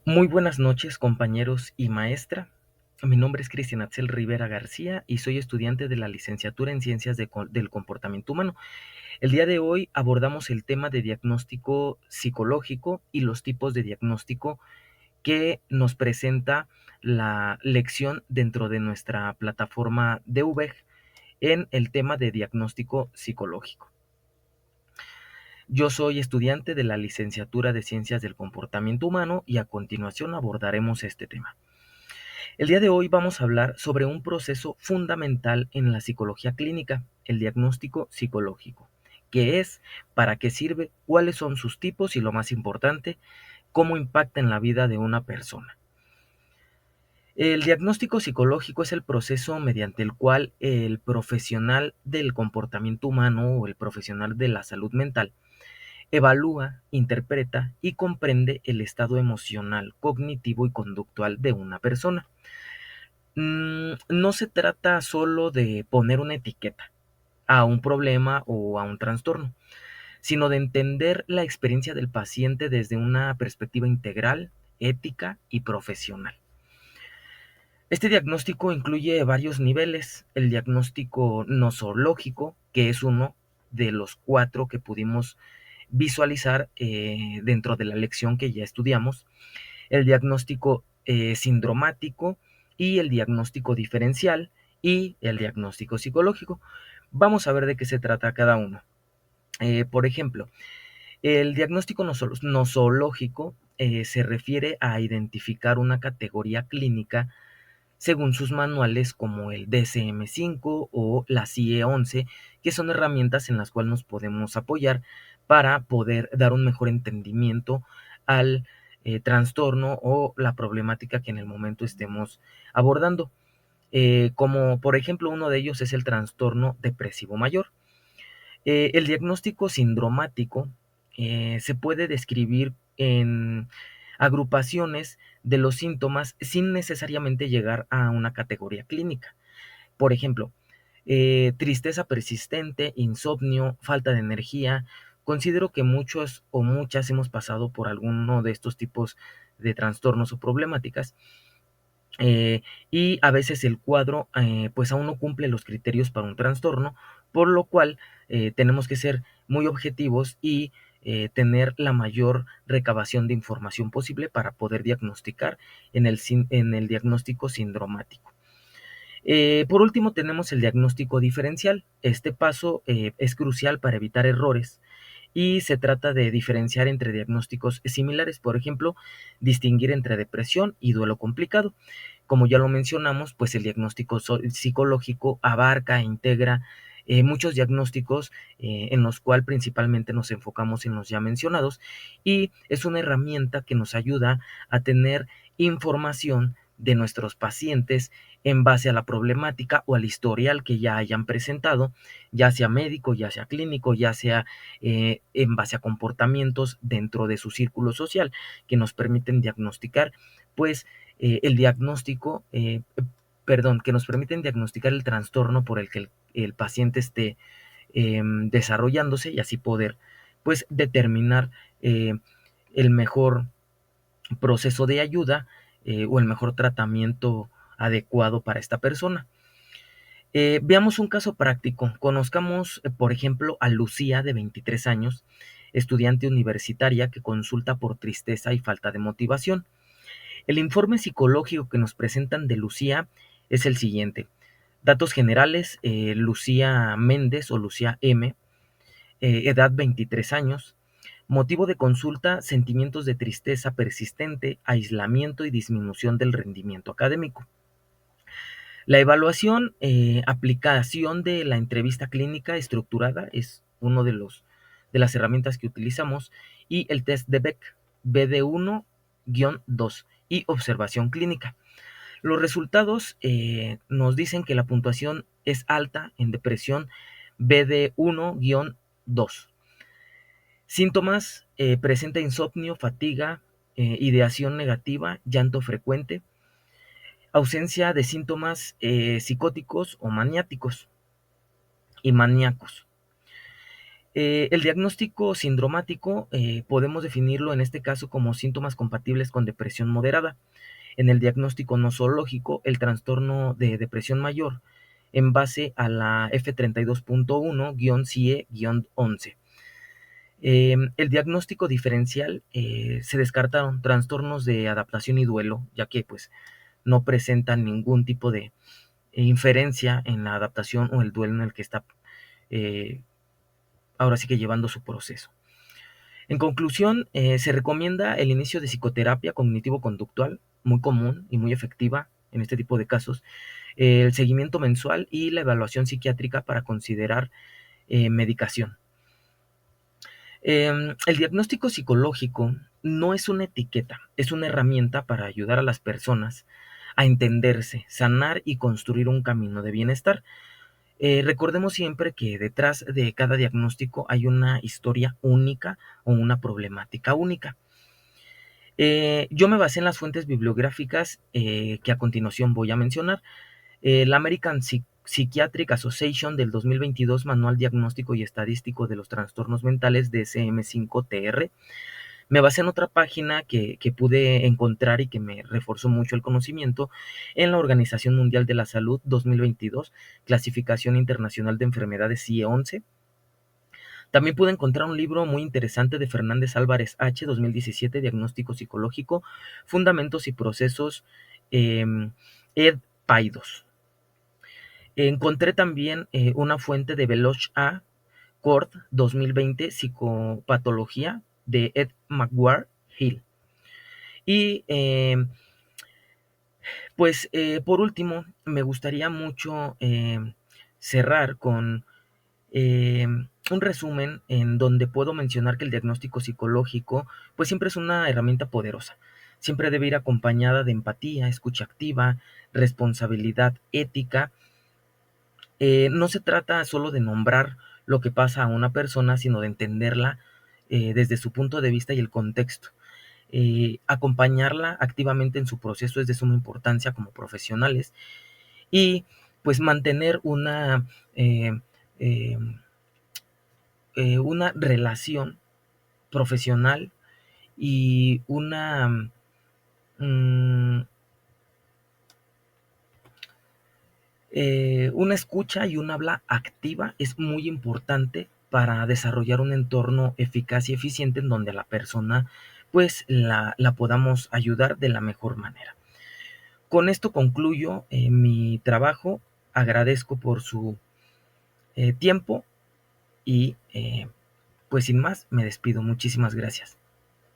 Muy buenas noches, compañeros y maestra. Mi nombre es Cristian Axel Rivera García y soy estudiante de la licenciatura en Ciencias del Comportamiento Humano. El día de hoy abordamos el tema de diagnóstico psicológico y los tipos de diagnóstico que nos presenta la lección dentro de nuestra plataforma de UVEG en el tema de diagnóstico psicológico. Yo soy estudiante de la licenciatura de Ciencias del Comportamiento Humano y a continuación abordaremos este tema. El día de hoy vamos a hablar sobre un proceso fundamental en la psicología clínica, el diagnóstico psicológico. ¿Qué es? ¿Para qué sirve? ¿Cuáles son sus tipos? Y lo más importante, ¿cómo impacta en la vida de una persona? El diagnóstico psicológico es el proceso mediante el cual el profesional del comportamiento humano o el profesional de la salud mental evalúa, interpreta y comprende el estado emocional, cognitivo y conductual de una persona. No se trata solo de poner una etiqueta a un problema o a un trastorno, sino de entender la experiencia del paciente desde una perspectiva integral, ética y profesional. Este diagnóstico incluye varios niveles. El diagnóstico nosológico, que es uno de los cuatro que pudimos visualizar dentro de la lección que ya estudiamos, el diagnóstico sindromático y el diagnóstico diferencial y el diagnóstico psicológico. Vamos a ver de qué se trata cada uno. Por ejemplo, el diagnóstico nosológico se refiere a identificar una categoría clínica según sus manuales como el DSM-5 o la CIE-11, que son herramientas en las cuales nos podemos apoyar para poder dar un mejor entendimiento al trastorno o la problemática que en el momento estemos abordando. Como por ejemplo uno de ellos es el trastorno depresivo mayor. El diagnóstico sindromático se puede describir en agrupaciones de los síntomas sin necesariamente llegar a una categoría clínica. Por ejemplo, tristeza persistente, insomnio, falta de energía. Considero que muchos o muchas hemos pasado por alguno de estos tipos de trastornos o problemáticas, eh, y a veces el cuadro pues aún no cumple los criterios para un trastorno, por lo cual tenemos que ser muy objetivos y tener la mayor recabación de información posible para poder diagnosticar en el diagnóstico sindromático. Por último, tenemos el diagnóstico diferencial. Este paso es crucial para evitar errores y se trata de diferenciar entre diagnósticos similares, por ejemplo, distinguir entre depresión y duelo complicado. Como ya lo mencionamos, pues el diagnóstico psicológico abarca e integra muchos diagnósticos en los cuales principalmente nos enfocamos en los ya mencionados y es una herramienta que nos ayuda a tener información de nuestros pacientes en base a la problemática o al historial que ya hayan presentado, ya sea médico, ya sea clínico, ya sea en base a comportamientos dentro de su círculo social que nos permiten diagnosticar, pues el diagnóstico, perdón, que nos permiten diagnosticar el trastorno por el que el paciente esté desarrollándose y así poder, pues, determinar eh, el mejor proceso de ayuda o el mejor tratamiento adecuado para esta persona. Veamos un caso práctico. Conozcamos, por ejemplo, a Lucía, de 23 años, estudiante universitaria que consulta por tristeza y falta de motivación. El informe psicológico que nos presentan de Lucía es el siguiente. Datos generales, Lucía Méndez o Lucía M, edad 23 años, motivo de consulta, sentimientos de tristeza persistente, aislamiento y disminución del rendimiento académico. La evaluación, aplicación de la entrevista clínica estructurada es uno de las herramientas que utilizamos y el test de Beck, BD1-2 y observación clínica. Los resultados nos dicen que la puntuación es alta en depresión BD1-2. Síntomas, presenta insomnio, fatiga, ideación negativa, llanto frecuente, ausencia de síntomas psicóticos o maniáticos y maníacos. El diagnóstico sindromático podemos definirlo en este caso como síntomas compatibles con depresión moderada. En el diagnóstico nosológico, el trastorno de depresión mayor en base a la F32.1-CIE-11. El diagnóstico diferencial, se descartaron trastornos de adaptación y duelo, ya que pues no presentan ningún tipo de inferencia en la adaptación o el duelo en el que está eh, ahora sí que llevando su proceso. En conclusión, se recomienda el inicio de psicoterapia cognitivo-conductual, muy común y muy efectiva en este tipo de casos, el seguimiento mensual y la evaluación psiquiátrica para considerar medicación. El diagnóstico psicológico no es una etiqueta, es una herramienta para ayudar a las personas a entenderse, sanar y construir un camino de bienestar. Recordemos siempre que detrás de cada diagnóstico hay una historia única o una problemática única. Yo me basé en las fuentes bibliográficas que a continuación voy a mencionar. La American Psychiatric Association del 2022, Manual Diagnóstico y Estadístico de los Trastornos Mentales, DSM-5-TR. Me basé en otra página que pude encontrar y que me reforzó mucho el conocimiento en la Organización Mundial de la Salud 2022, Clasificación Internacional de Enfermedades CIE-11. También pude encontrar un libro muy interesante de Fernández Álvarez H. 2017, Diagnóstico Psicológico, Fundamentos y Procesos, Ed Paidos. Encontré también una fuente de Veloch A. Cord 2020, Psicopatología, de Ed McGuire Hill. Y pues por último, me gustaría mucho cerrar con un resumen en donde puedo mencionar que el diagnóstico psicológico pues siempre es una herramienta poderosa. Siempre debe ir acompañada de empatía, escucha activa, responsabilidad ética. No se trata solo de nombrar lo que pasa a una persona, sino de entenderla desde su punto de vista y el contexto. Acompañarla activamente en su proceso es de suma importancia como profesionales y pues mantener eh, eh, una relación profesional y mm, una escucha y un habla activa es muy importante para desarrollar un entorno eficaz y eficiente en donde la persona pues la podamos ayudar de la mejor manera. Con esto concluyo mi trabajo. Agradezco por su tiempo y pues sin más me despido. Muchísimas gracias.